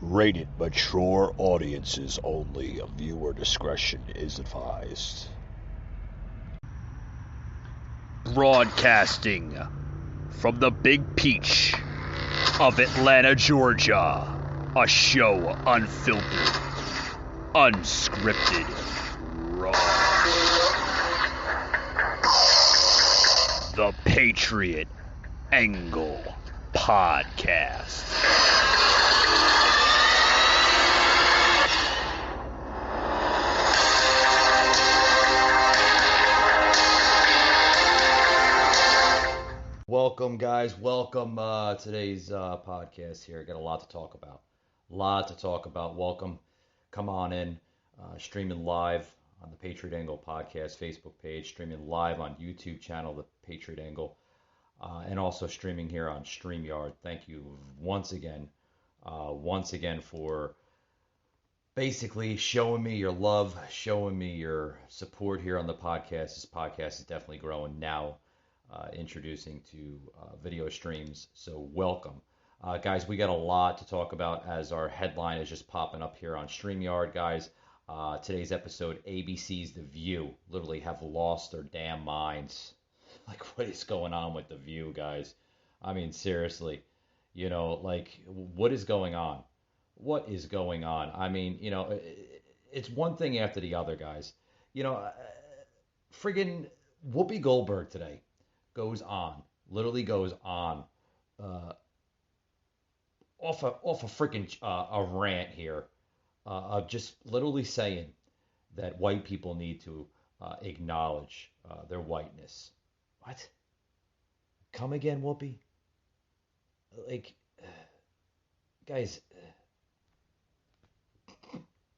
Rated mature audiences only. Viewer discretion is advised. Broadcasting from the Big Peach of Atlanta, Georgia. A show unfiltered, unscripted, raw. The Patriot Angle Podcast. Welcome, guys. Welcome today's podcast here. Got a lot to talk about. Welcome. Come on in. Streaming live on the Patriot Angle Podcast Facebook page. Streaming live on YouTube channel, the Patriot Angle. And also streaming here on StreamYard. Thank you once again for basically showing me your love, showing me your support here on the podcast. This podcast is definitely growing now. Introducing to video streams. So welcome. Guys, we got a lot to talk about as our headline is just popping up here on StreamYard, guys. Today's episode, ABC's The View, literally have lost their damn minds. Like, what is going on with The View, guys? I mean, seriously, what is going on? What is going on? I mean, it's one thing after the other, guys. Friggin' Whoopi Goldberg today literally goes on, off a freaking a rant here, of just literally saying that white people need to acknowledge their whiteness. What? Come again, Whoopi? Like, guys,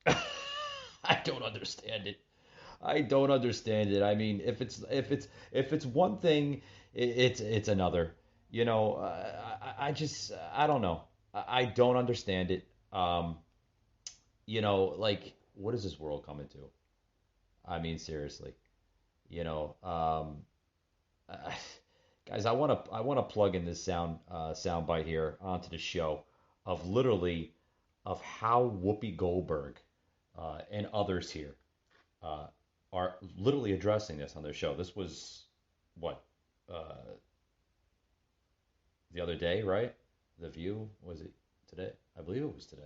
I don't understand it. I don't understand it. I mean, if it's one thing, it's another. I don't know. I don't understand it. Like, what is this world coming to? I mean, seriously. You know, um, Guys, I want to plug in this sound bite here onto the show of literally of how Whoopi Goldberg and others here uh, are literally addressing this on their show. This was what uh, the other day, right? The View, was it today? I believe it was today.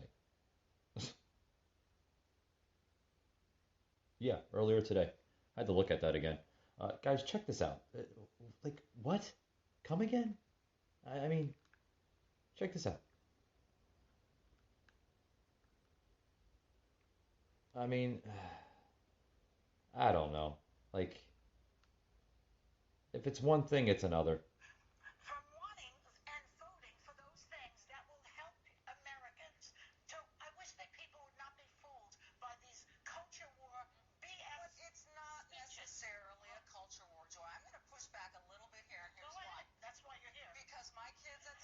Yeah, earlier today. I had to look at that again. Guys, check this out. Like, what? Come again? I mean, check this out. I mean, I don't know. Like, if it's one thing, it's another. From wanting and voting for those things that will help Americans. So I wish that people would not be fooled by these culture war BS. But it's not necessarily a culture war, Joy. I'm going to push back a little bit here, and Go here's ahead. why. That's why you're here. Because my kids at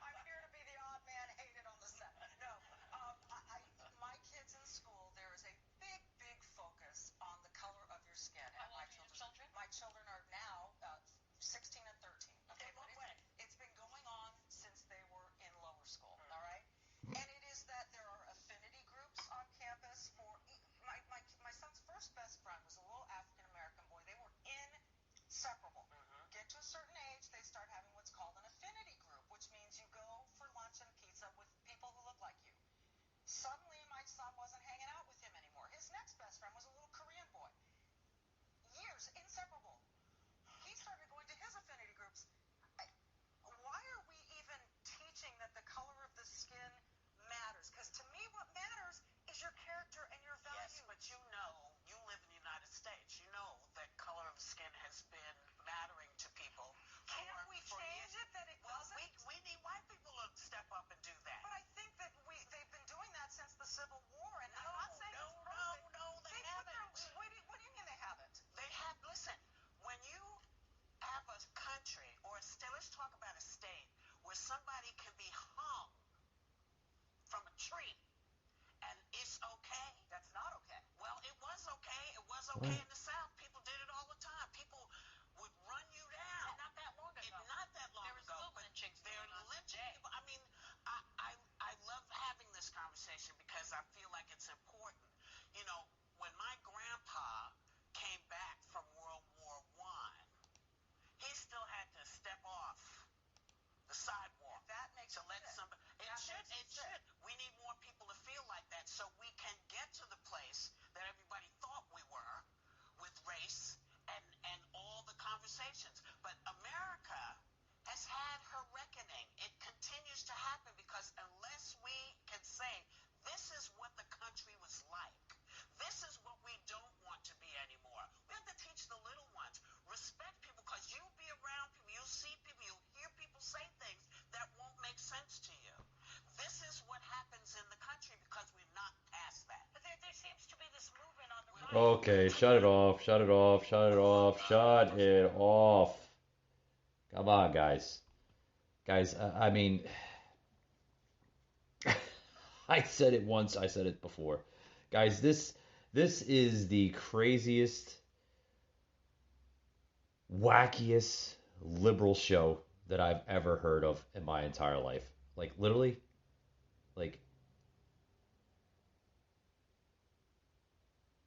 I'm here to be the odd man hated on the set. No, my kids in school, there is a big, big focus on the color of your skin. How And old are your children? my children are now 16 and 13. Okay, but what way? it's been going on since they were in lower school. All right, and it is that there are affinity groups on campus for my son's first best friend was a little African American boy. They were inseparable. Get to a certain age, they start having what's called an affinity group, which means you go for lunch and pizza with people who look like you. Suddenly, my son wasn't hanging out with him anymore. His next best friend was a little Korean boy. Years, inseparable. He started going to his affinity groups. Why are we even teaching that the color of the skin matters? Because to me, what matters is your character and your values. Yes, but you live in the United States. You know that color of skin has been mattering to people. Can't we change it that it doesn't? We need white people to step up and do that. But I think that they've been doing that since the Civil War, and I'm not saying it's perfect. No, they haven't. What do you mean they haven't? They have. Listen, when you have a country or a state, let's talk about a state where somebody can be hung from a tree and it's okay. That's not okay. Well, it was okay. It was okay in the South. People did it all the time. People would run you down. And not that long ago. Not that long There was ago. still lynchings They're going on lynching today. people. I mean, I love conversations. But America has had her reckoning. It continues to happen because unless we can say, this is what the country was like, this is what we don't want to be anymore, we have to teach the little ones. Respect people, because you'll be around people, you'll see people, you'll hear people say things that won't make sense to you. This is what happens in the country because we're not past that. But there seems to be this movement on the right. Okay, shut it off, shut it off, shut it off, shut it off. Come on, guys. Guys, I mean, I said it once, I said it before. Guys, this is the craziest, wackiest liberal show that I've ever heard of in my entire life. Like, literally, like,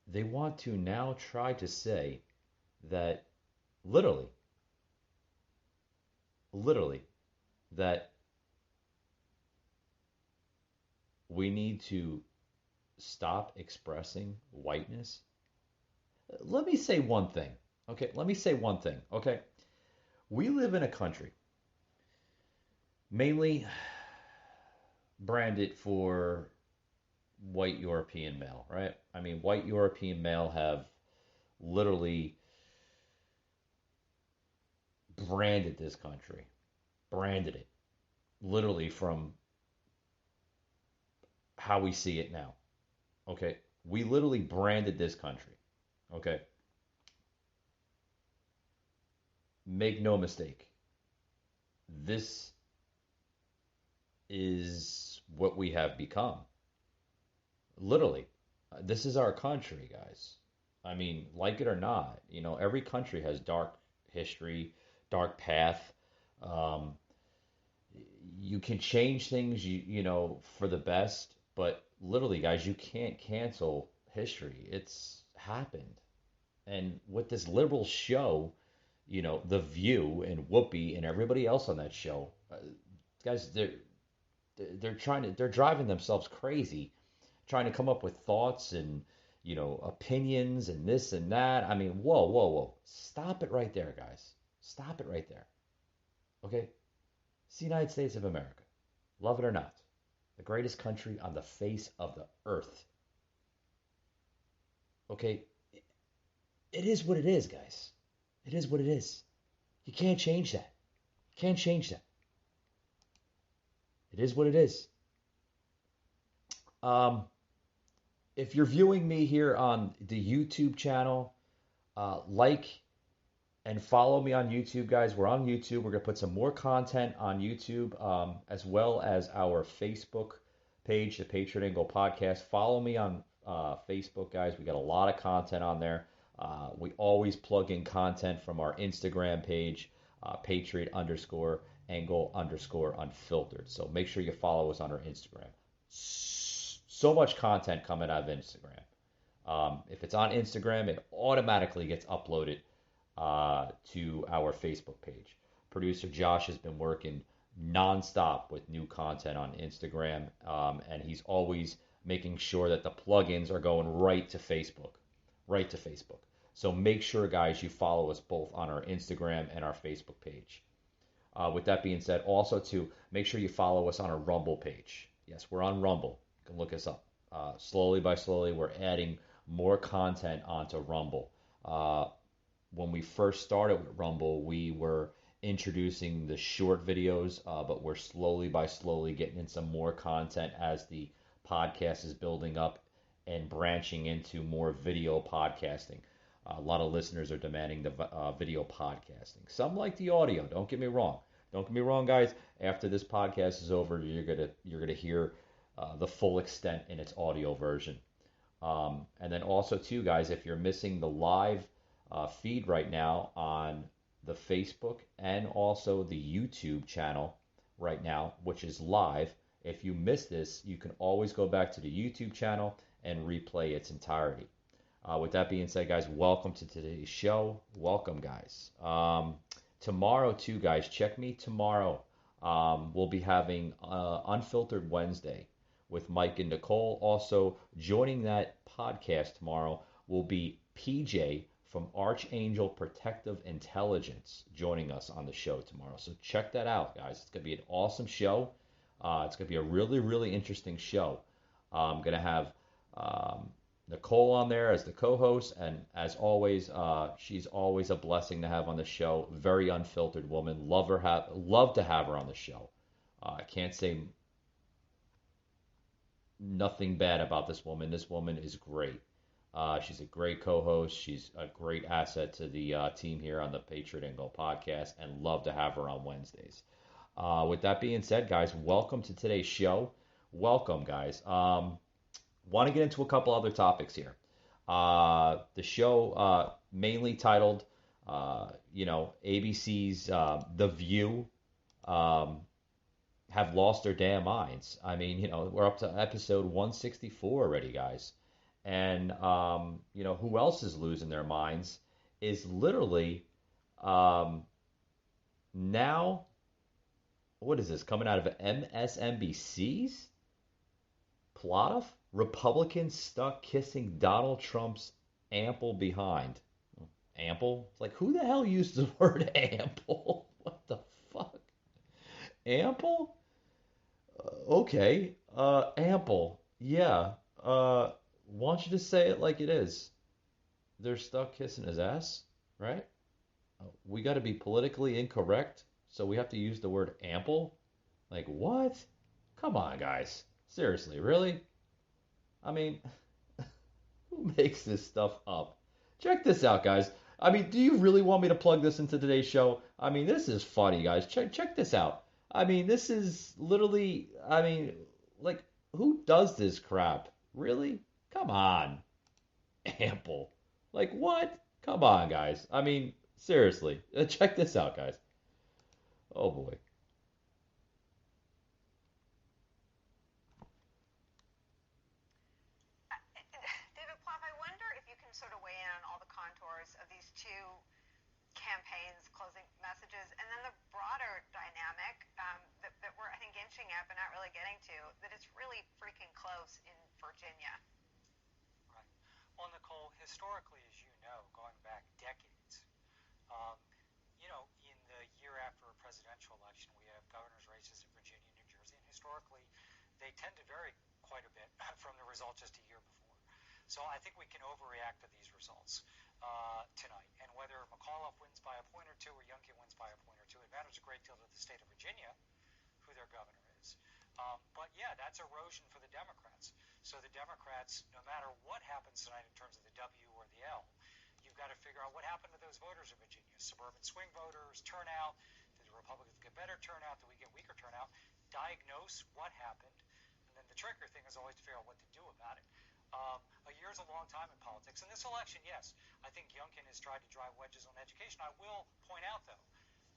they want to now try to say that literally, that we need to stop expressing whiteness. Let me say one thing. Okay, let me say one thing. Okay, we live in a country mainly branded for white European male, right? I mean, white European male have literally branded this country, branded it, literally from how we see it now. Okay, we literally branded this country. Okay, make no mistake, this is what we have become. Literally, this is our country, guys. I mean, like it or not, every country has dark history, dark path. Um, you can change things, for the best, but literally, guys, you can't cancel history. It's happened. And with this liberal show, The View and Whoopi and everybody else on that show, guys, they're driving themselves crazy, trying to come up with thoughts and opinions and this and that. I mean, whoa, whoa, whoa! Stop it right there, guys. Stop it right there. Okay, it's the United States of America. Love it or not, the greatest country on the face of the earth. Okay, it is what it is, guys. It is what it is. You can't change that. You can't change that. It is what it is. If you're viewing me here on the YouTube channel, like and follow me on YouTube, guys. We're on YouTube. We're going to put some more content on YouTube, as well as our Facebook page, the Patriot Angle Podcast. Follow me on Facebook, guys. We got a lot of content on there. We always plug in content from our Instagram page, Patriot_Angle_Unfiltered. So make sure you follow us on our Instagram. So much content coming out of Instagram. If it's on Instagram, it automatically gets uploaded to our Facebook page. Producer Josh has been working nonstop with new content on Instagram, and he's always making sure that the plugins are going right to Facebook. So make sure, guys, you follow us both on our Instagram and our Facebook page. With that being said, also to make sure you follow us on our Rumble page. Yes, we're on Rumble. You can look us up. Slowly by slowly, we're adding more content onto Rumble. When we first started with Rumble, we were introducing the short videos, but we're slowly by slowly getting in some more content as the podcast is building up and branching into more video podcasting. A lot of listeners are demanding the video podcasting. Some like the audio. Don't get me wrong. Don't get me wrong, guys. After this podcast is over, you're gonna hear the full extent in its audio version. And then also, too, guys, if you're missing the live feed right now on the Facebook and also the YouTube channel right now, which is live, if you miss this, you can always go back to the YouTube channel and replay its entirety. With that being said, guys, welcome to today's show. Welcome, guys. Tomorrow, too, guys, check me tomorrow. We'll be having Unfiltered Wednesday with Mike and Nicole. Also, joining that podcast tomorrow will be PJ from Archangel Protective Intelligence joining us on the show tomorrow. So check that out, guys. It's going to be an awesome show. It's going to be a really, really interesting show. I'm going to have Nicole on there as the co-host, and as always, she's always a blessing to have on the show. Very unfiltered woman. Love to have her on the show. I can't say nothing bad about this woman. This woman is great. She's a great co-host. She's a great asset to the team here on the Patriot Angle podcast, and love to have her on Wednesdays. With that being said, guys, welcome to today's show. Welcome, guys. Want to get into a couple other topics here. The show mainly titled, ABC's The View have lost their damn minds. I mean, we're up to episode 164 already, guys. And, who else is losing their minds is literally now, what is this, coming out of MSNBC's? Plot? Republicans stuck kissing Donald Trump's ample behind. Ample? It's like, who the hell used the word ample? What the fuck? Ample? Okay. Ample. Yeah. Why don't you just say it like it is? They're stuck kissing his ass, right? We got to be politically incorrect, so we have to use the word ample? Like, what? Come on, guys. Seriously, really? I mean, who makes this stuff up? Check this out, guys. I mean, do you really want me to plug this into today's show? I mean, this is funny, guys. Check this out. I mean, this is literally, like, who does this crap? Really? Come on. Ample. Like, what? Come on, guys. I mean, seriously. Check this out, guys. Oh, boy. Campaigns, closing messages, and then the broader dynamic that we're, I think, inching at but not really getting to, that it's really freaking close in Virginia. Right. Well, Nicole, historically, as you know, going back decades, in the year after a presidential election, we have governor's races in Virginia and New Jersey, and historically, they tend to vary quite a bit from the result just a year before. So I think we can overreact to these results tonight. And whether McAuliffe wins by a point or two or Youngkin wins by a point or two, it matters a great deal to the state of Virginia, who their governor is. But yeah, that's erosion for the Democrats. So the Democrats, no matter what happens tonight in terms of the W or the L, you've got to figure out what happened to those voters in Virginia. Suburban swing voters, turnout. Did the Republicans get better turnout? Did we get weaker turnout? Diagnose what happened. And then the trickier thing is always to figure out what to do about it. A year is a long time in politics. In this election, yes, I think Youngkin has tried to drive wedges on education. I will point out, though,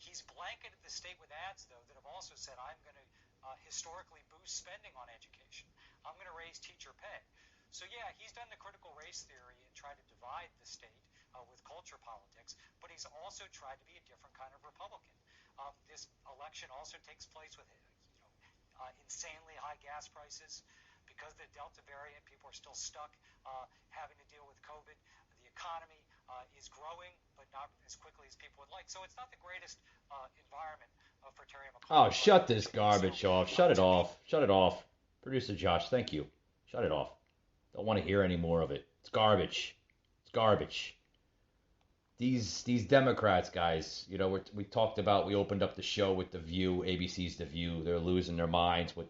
he's blanketed the state with ads, though, that have also said, I'm going to historically boost spending on education. I'm going to raise teacher pay. So, yeah, he's done the critical race theory and tried to divide the state with culture politics, but he's also tried to be a different kind of Republican. This election also takes place with insanely high gas prices. Because of the Delta variant, people are still stuck having to deal with COVID. The economy is growing, but not as quickly as people would like. So it's not the greatest environment for Terry McAuliffe. Oh, shut this garbage off. Shut it off. Shut it off. Producer Josh, thank you. Shut it off. Don't want to hear any more of it. It's garbage. It's garbage. These Democrats, guys, we talked about, we opened up the show with The View, ABC's The View. They're losing their minds with,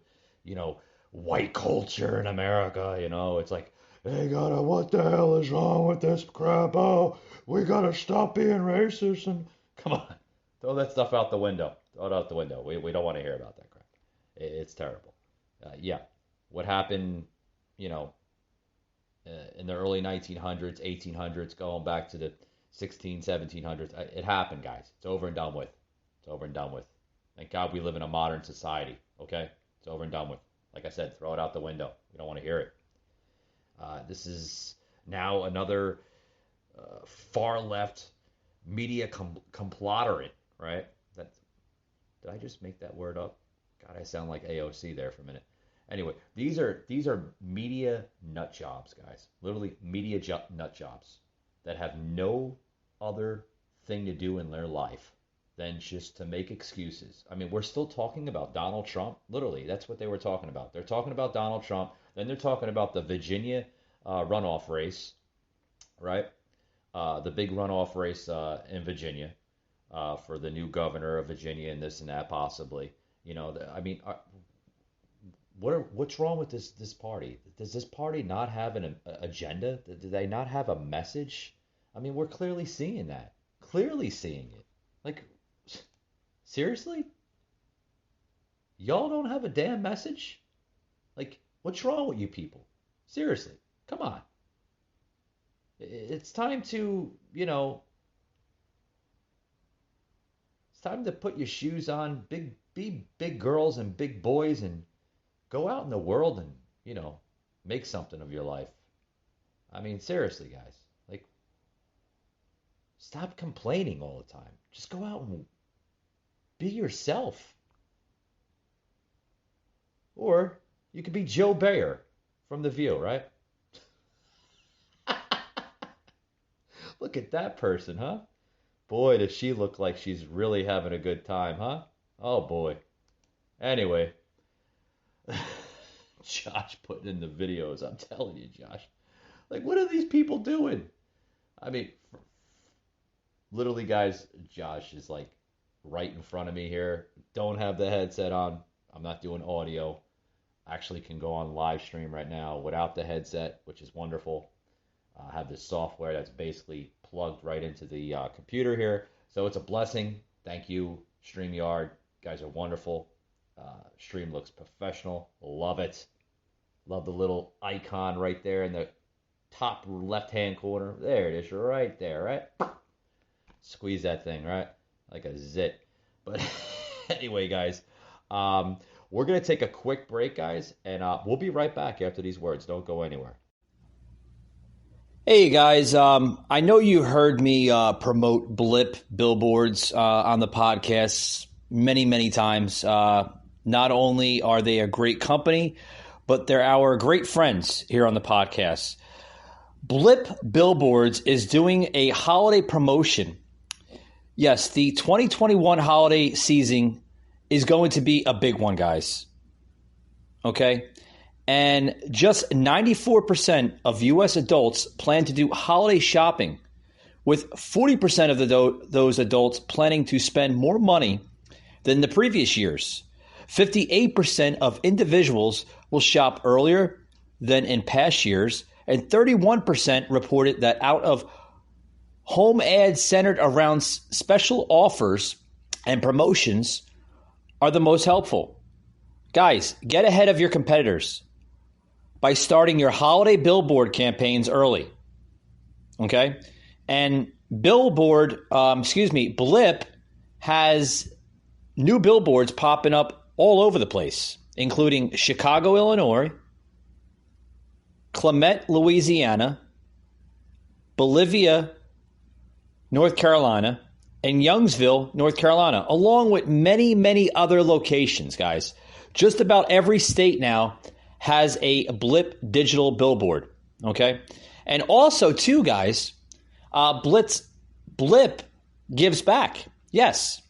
white culture in America, it's like, hey, what the hell is wrong with this crap? Oh, we gotta stop being racist. And come on, throw that stuff out the window. Throw it out the window. We don't want to hear about that crap. It's terrible. Yeah, what happened, in the early 1900s, 1800s, going back to the 1700s, it happened, guys. It's over and done with. It's over and done with. Thank God we live in a modern society, okay? It's over and done with. Like I said, throw it out the window. We don't want to hear it. This is now another far left media comploterate, right? Did I just make that word up? God, I sound like AOC there for a minute. Anyway, these are media nut jobs, guys. Literally media nut jobs. that have no other thing to do in their life than just to make excuses. I mean, we're still talking about Donald Trump. Literally, that's what they were talking about. They're talking about Donald Trump. Then they're talking about the Virginia runoff race, right? The big runoff race in Virginia for the new governor of Virginia and this and that possibly. You know, I mean, what's wrong with this party? Does this party not have an agenda? Do they not have a message? I mean, we're clearly seeing that. Clearly seeing it. Like, seriously? Y'all don't have a damn message? Like, what's wrong with you people? Seriously, come on. It's time to, you know, it's time to put your shoes on, be big girls and big boys, and go out in the world and, you know, make something of your life. I mean, seriously, guys. Like, stop complaining all the time. Just go out and be yourself. Or you could be Joe Bayer from The View, right? Look at that person, huh? Boy, does she look like she's really having a good time, huh? Oh, boy. Anyway, Josh putting in the videos. I'm telling you, Josh. Like, what are these people doing? I mean, literally, guys, Josh is like right in front of me here. Don't have the headset on. I'm not doing audio. Actually can go on live stream right now without the headset, which is wonderful. I have this software that's basically plugged right into the computer here. So it's a blessing. Thank you, StreamYard. You guys are wonderful. Stream looks professional. Love it. Love the little icon right there in the top left-hand corner. There it is right there, right? Squeeze that thing, right? Like a zit. But anyway, guys, we're going to take a quick break, guys, and we'll be right back after these words. Don't go anywhere. Hey guys, I know you heard me promote Blip billboards on the podcast many times. Not only are they a great company, but they're our great friends here on the podcast. Blip Billboards is doing a holiday promotion. Yes, the 2021 holiday season is going to be a big one, guys. Okay? And just 94% of U.S. adults plan to do holiday shopping, with 40% of those adults planning to spend more money than the previous years. 58% of individuals will shop earlier than in past years, and 31% reported that out of home ads centered around special offers and promotions are the most helpful. Guys, get ahead of your competitors by starting your holiday billboard campaigns early. Okay? And Blip has new billboards popping up all over the place, including Chicago, Illinois, Clement, Louisiana, Bolivia, North Carolina, and Youngsville, North Carolina, along with many other locations, guys. Just about every state now has a Blip digital billboard, okay? And also, too, guys, Blip gives back. Yes.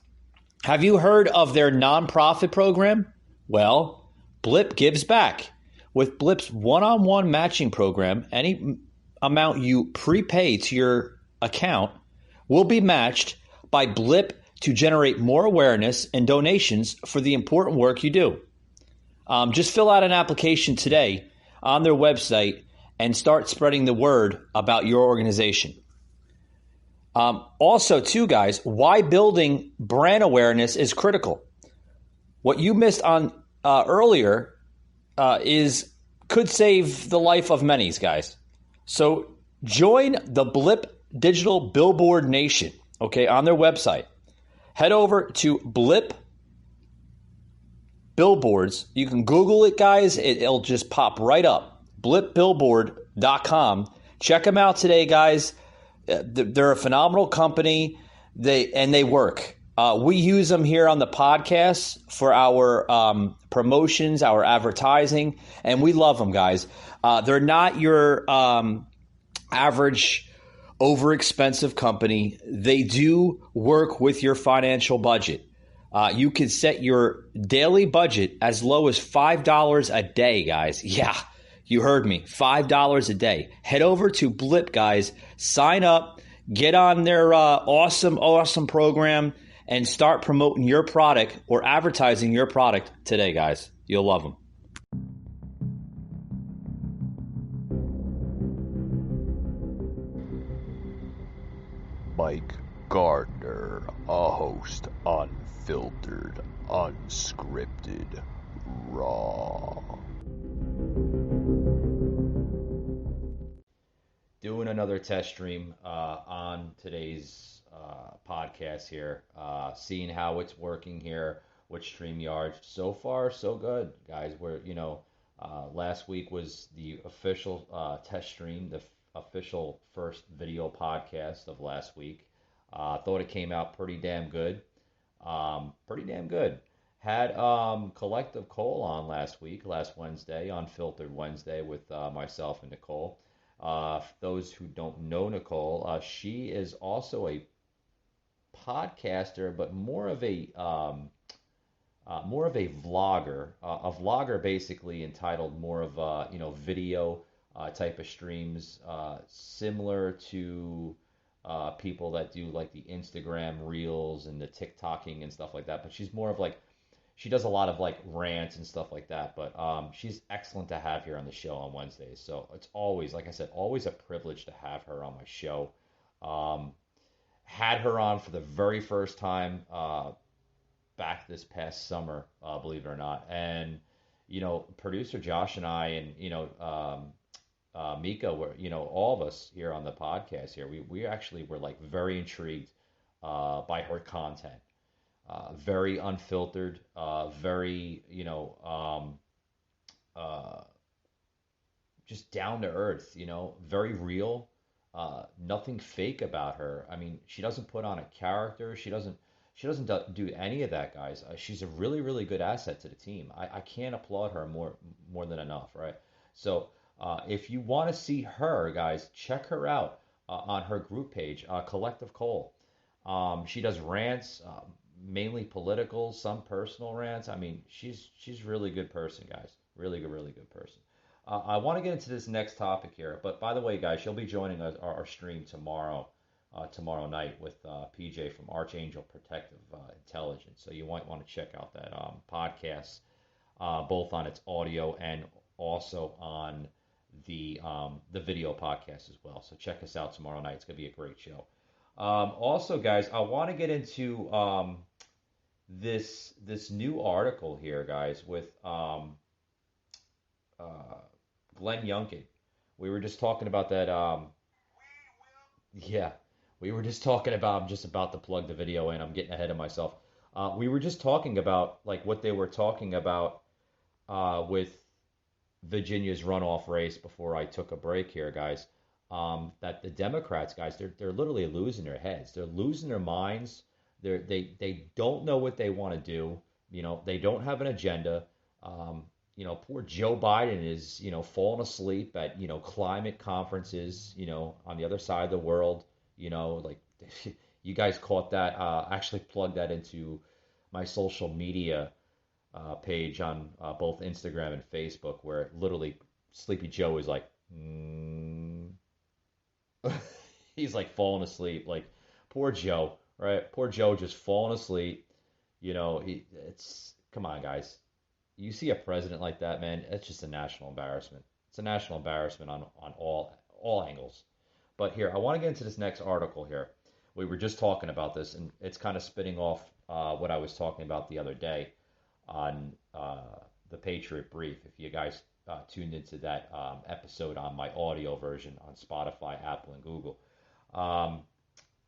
Have you heard of their nonprofit program? Well, Blip gives back. With Blip's one-on-one matching program, any amount you prepay to your account will be matched by Blip to generate more awareness and donations for the important work you do. Just fill out an application today on their website and start spreading the word about your organization. Also, too, guys, why building brand awareness is critical. What you missed on earlier could save the life of many, guys. So join the Blip Digital Billboard Nation, okay, on their website. Head over to Blip Billboards. You can Google it, guys. It'll just pop right up. blipbillboard.com. Check them out today, guys. They're a phenomenal company. They work. We use them here on the podcast for our promotions, our advertising, and we love them, guys. They're not your average overexpensive company. They do work with your financial budget. You can set your daily budget as low as $5 a day, guys. Yeah, you heard me. $5 a day. Head over to Blip, guys. Sign up. Get on their awesome program and start promoting your product or advertising your product today, guys. You'll love them. Mike Gardner, a host, unfiltered, unscripted, raw. Doing another test stream on today's podcast here, seeing how it's working here with StreamYard. So far, so good, guys. Last week was the official test stream, the official first video podcast of last week. Thought it came out pretty damn good. Had Collective Cole on last Wednesday, Unfiltered Wednesday, with myself and Nicole. Those who don't know Nicole, she is also a podcaster, but more of a vlogger. A vlogger basically entitled more of video type of streams, similar to people that do like the Instagram Reels and the TikToking and stuff like that. But she's more of like, she does a lot of like rants and stuff like that. But she's excellent to have here on the show on Wednesdays. So it's always, like I said, always a privilege to have her on my show. Had her on for the very first time back this past summer, believe it or not. And, producer Josh and I and, Mika, were, all of us here on the podcast here, we actually were like very intrigued by her content. Very unfiltered, very, just down to earth, very real, nothing fake about her. I mean, she doesn't put on a character. She doesn't do any of that, guys. She's a really, really good asset to the team. I can't applaud her more than enough, right? So if you want to see her, guys, check her out on her group page, Collective Cole. She does rants, mainly political, some personal rants. I mean, she's really good person, guys. Really good person. I want to get into this next topic here, but by the way, guys, she'll be joining our stream tomorrow night with PJ from Archangel Protective Intelligence. So you might want to check out that podcast, both on its audio and also on the video podcast as well. So check us out tomorrow night. It's gonna be a great show. Also, guys, I want to get into this new article here, guys, with Glenn Youngkin. We were just talking about that. Yeah, we were just talking about. I'm just about to plug the video in. I'm getting ahead of myself. We were just talking about like what they were talking about with Virginia's runoff race before I took a break here, guys. That the Democrats, guys, they're literally losing their heads. They're losing their minds. They don't know what they want to do. They don't have an agenda. Poor Joe Biden is, falling asleep at, climate conferences, on the other side of the world, like you guys caught that. I actually plugged that into my social media page on both Instagram and Facebook, where literally Sleepy Joe is like, he's like falling asleep. Like, poor Joe, right? Poor Joe just falling asleep. Come on, guys. You see a president like that, man, it's just a national embarrassment. It's a national embarrassment on all angles. But here, I want to get into this next article here. We were just talking about this, and it's kind of spinning off what I was talking about the other day on the Patriot Brief. If you guys tuned into that episode on my audio version on Spotify, Apple, and Google,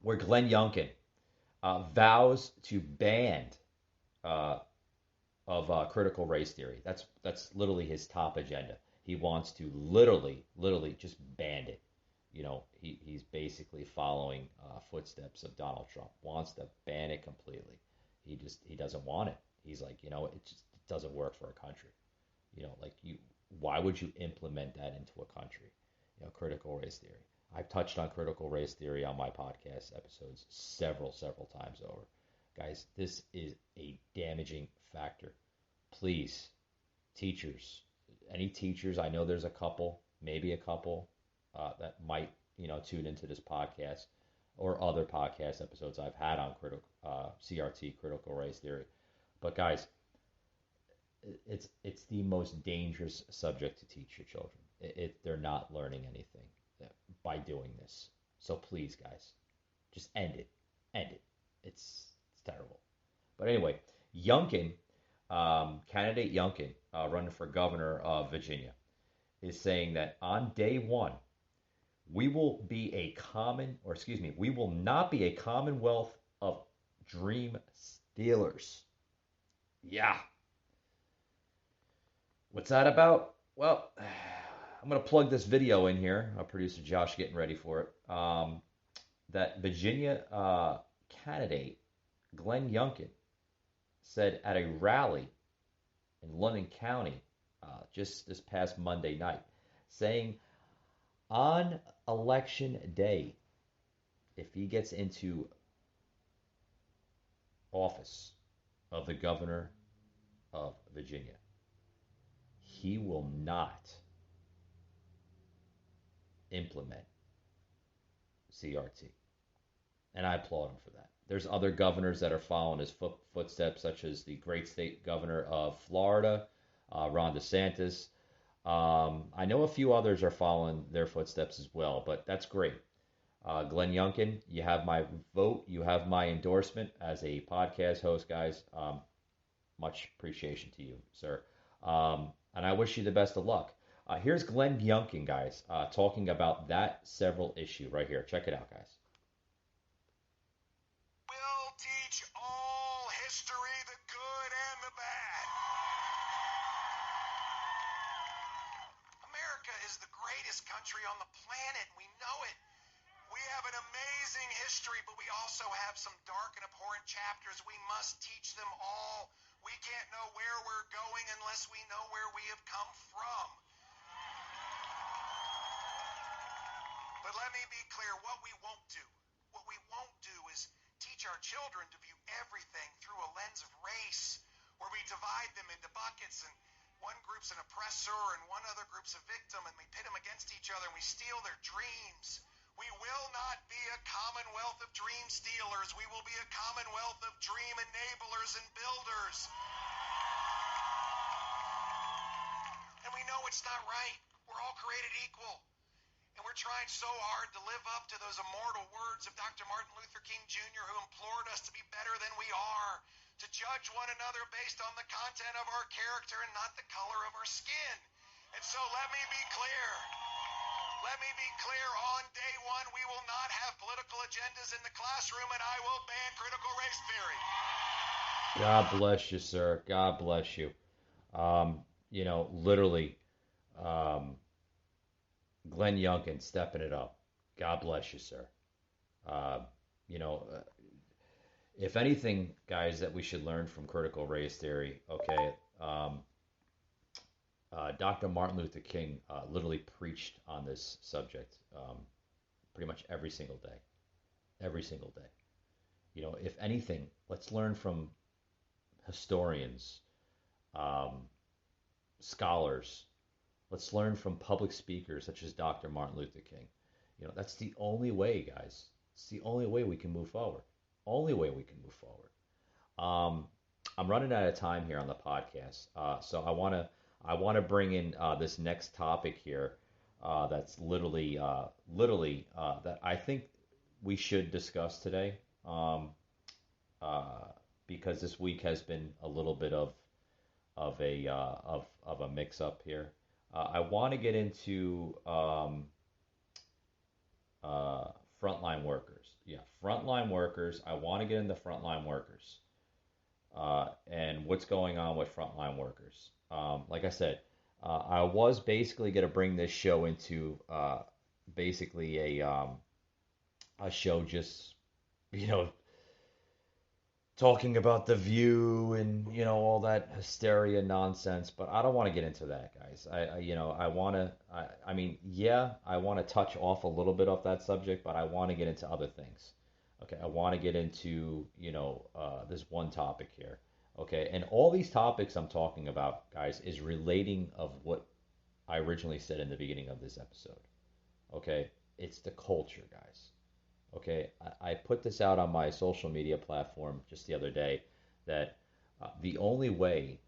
where Glenn Youngkin vows to ban of critical race theory. That's literally his top agenda. He wants to literally just ban it. He's basically following footsteps of Donald Trump. Wants to ban it completely. He doesn't want it. He's like, it doesn't work for a country. Why would you implement that into a country? Critical race theory. I've touched on critical race theory on my podcast episodes several times over. Guys, this is a damaging factor. Please, teachers, any teachers, I know there's a couple, maybe a couple that might, tune into this podcast or other podcast episodes I've had on CRT, critical race theory. But guys, it's the most dangerous subject to teach your children. They're not learning anything by doing this. So please, guys, just end it. End it. It's terrible. But anyway, Youngkin, candidate Youngkin, running for governor of Virginia, is saying that on day one, we will not be a commonwealth of dream stealers. Yeah. What's that about? Well, I'm going to plug this video in here. Our producer Josh getting ready for it. That Virginia candidate, Glenn Youngkin, said at a rally in London County just this past Monday night, saying on election day, if he gets into office of the governor of Virginia, he will not implement CRT. And I applaud him for that. There's other governors that are following his footsteps, such as the great state governor of Florida, Ron DeSantis. I know a few others are following their footsteps as well, but that's great. Glenn Youngkin, you have my vote. You have my endorsement as a podcast host, guys. Much appreciation to you, sir. And I wish you the best of luck. Here's Glenn Youngkin, guys, talking about that several issue right here. Check it out, guys. We'll teach all history, the good and the bad. America is the greatest country on the planet. We know it. We have an amazing history, but we also have some dark and abhorrent chapters. We must teach them all. We can't know where we're going unless we know where we have come from. But let me be clear, what we won't do is teach our children to view everything through a lens of race, where we divide them into buckets, and one group's an oppressor and one other group's a victim, and we pit them against each other and we steal their dreams. We will not be a commonwealth of dream stealers. We will be a commonwealth of dream enablers and builders. And we know it's not right. We're all created equal. And we're trying so hard to live up to those immortal words of Dr. Martin Luther King Jr., who implored us to be better than we are, to judge one another based on the content of our character and not the color of our skin. And so let me be clear. Let me be clear. On day one, we will not have political agendas in the classroom, and I will ban critical race theory. God bless you, sir. God bless you. Literally, Glenn Youngkin stepping it up. God bless you, sir. If anything, guys, that we should learn from critical race theory, okay, Dr. Martin Luther King literally preached on this subject pretty much every single day. Every single day. If anything, let's learn from historians, scholars. Let's learn from public speakers such as Dr. Martin Luther King. That's the only way, guys. It's the only way we can move forward. Only way we can move forward. I'm running out of time here on the podcast, so I want to bring in this next topic here. That's literally that I think we should discuss today, because this week has been a little bit of a mix-up here. I want to get into frontline workers. Yeah, frontline workers. I want to get into frontline workers and what's going on with frontline workers. Like I said, I was basically going to bring this show into basically a show just, talking about the view and all that hysteria nonsense, but I don't want to get into that, guys. I want to I mean, yeah, I want to touch off a little bit off that subject, but I want to get into other things. Okay, I want to get into this one topic here. Okay, and all these topics I'm talking about, guys, is relating of what I originally said in the beginning of this episode. Okay, it's the culture, guys. Okay, I put this out on my social media platform just the other day that the only way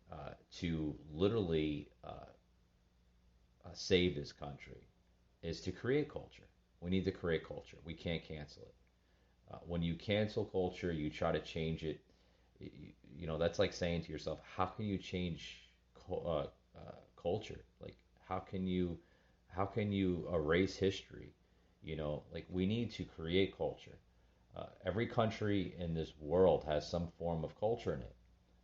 to literally save this country is to create culture. We need to create culture. We can't cancel it. When you cancel culture, you try to change it. That's like saying to yourself, how can you change culture? Like, how can you erase history? Like we need to create culture. Every country in this world has some form of culture in it.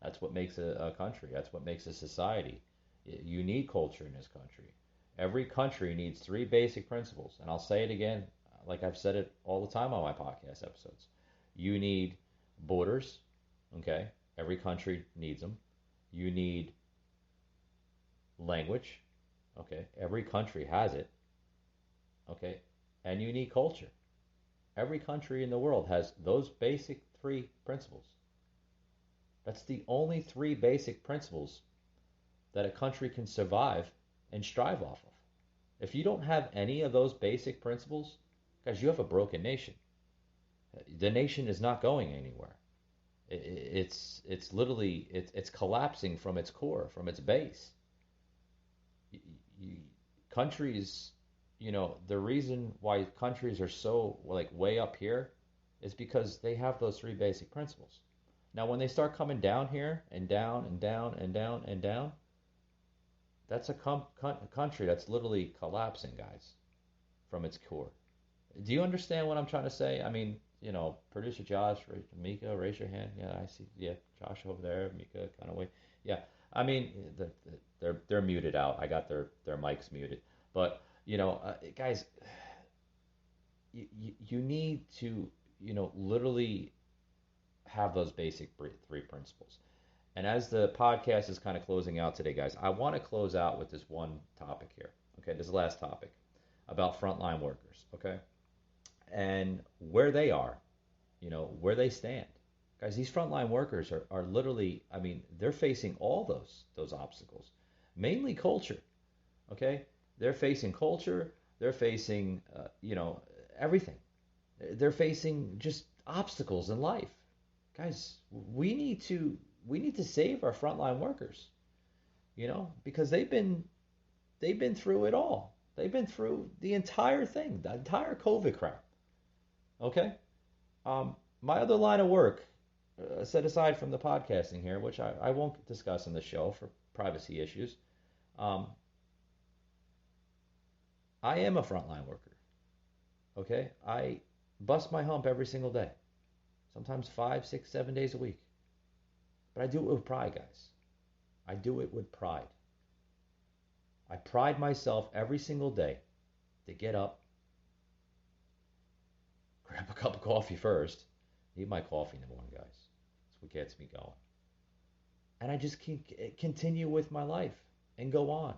That's what makes a country. That's what makes a society. You need culture in this country. Every country needs three basic principles. And I'll say it again, like I've said it all the time on my podcast episodes. You need borders, okay? Every country needs them. You need language, okay? Every country has it, okay? And you need culture. Every country in the world has those basic three principles. That's the only three basic principles that a country can survive and strive off of. If you don't have any of those basic principles, guys, you have a broken nation. The nation is not going anywhere. It's literally it's collapsing from its core, from its base. Countries, the reason why countries are so like way up here is because they have those three basic principles. Now, when they start coming down here and down and down and down and down, that's a country that's literally collapsing, guys, from its core. Do you understand what I'm trying to say? I mean, producer Josh, Mika, raise your hand. Yeah, I see. Yeah, Josh over there, Mika, kind of way. Yeah, I mean, they're muted out. I got their mics muted. But guys, you need to literally have those basic three principles. And as the podcast is kind of closing out today, guys, I want to close out with this one topic here. Okay, this is the last topic about frontline workers. Okay, and where they are, where they stand. Guys, these frontline workers are literally, I mean, they're facing all those obstacles, mainly culture. Okay, they're facing culture. They're facing, everything. They're facing just obstacles in life. Guys, we need to save our frontline workers, because they've been through it all. They've been through the entire thing, the entire COVID crap. Okay? My other line of work, set aside from the podcasting here, which I won't discuss in the show for privacy issues, I am a frontline worker. Okay? I bust my hump every single day, sometimes 5, 6, 7 days a week. But I do it with pride, guys. I do it with pride. I pride myself every single day to get up, grab a cup of coffee first. Need my coffee in the morning, guys. That's what gets me going. And I just can continue with my life and go on.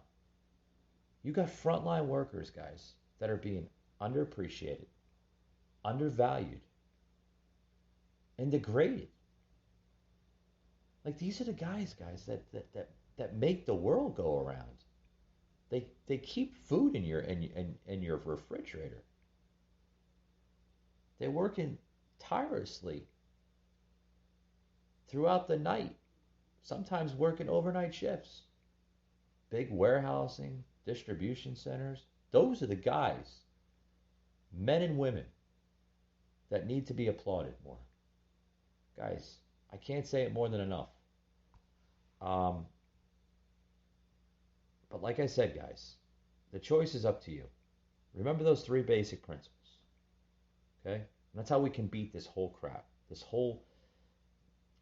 You got frontline workers, guys, that are being underappreciated, undervalued, and degraded. Like, these are the guys, that make the world go around. They keep food in your refrigerator. They're working tirelessly throughout the night, sometimes working overnight shifts. Big warehousing, distribution centers. Those are the guys, men and women, that need to be applauded more. Guys, I can't say it more than enough. But like I said, guys, the choice is up to you. Remember those three basic principles. Okay? And that's how we can beat this whole crap. This whole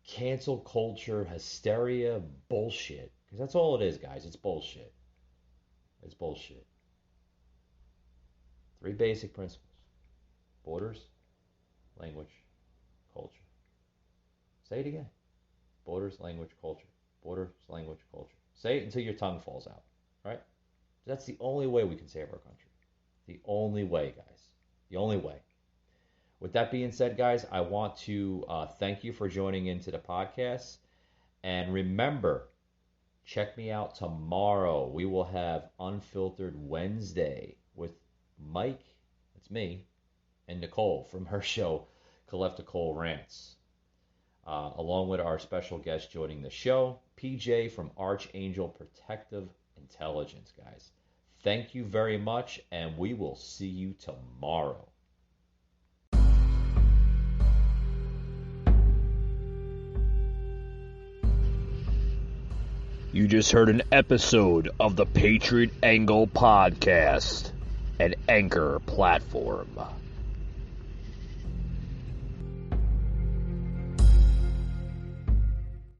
cancel culture, hysteria, bullshit. Because that's all it is, guys. It's bullshit. It's bullshit. Three basic principles. Borders, language, culture. Say it again. Borders, language, culture. Borders, language, culture. Say it until your tongue falls out, right? That's the only way we can save our country. The only way, guys. The only way. With that being said, guys, I want to thank you for joining into the podcast. And remember, check me out tomorrow. We will have Unfiltered Wednesday with Mike, that's me, and Nicole from her show, Colette Nicole Rants. Along with our special guest joining the show, PJ from Archangel Protective Intelligence, guys. Thank you very much, and we will see you tomorrow. You just heard an episode of the Patriot Angle Podcast, an Anchor platform.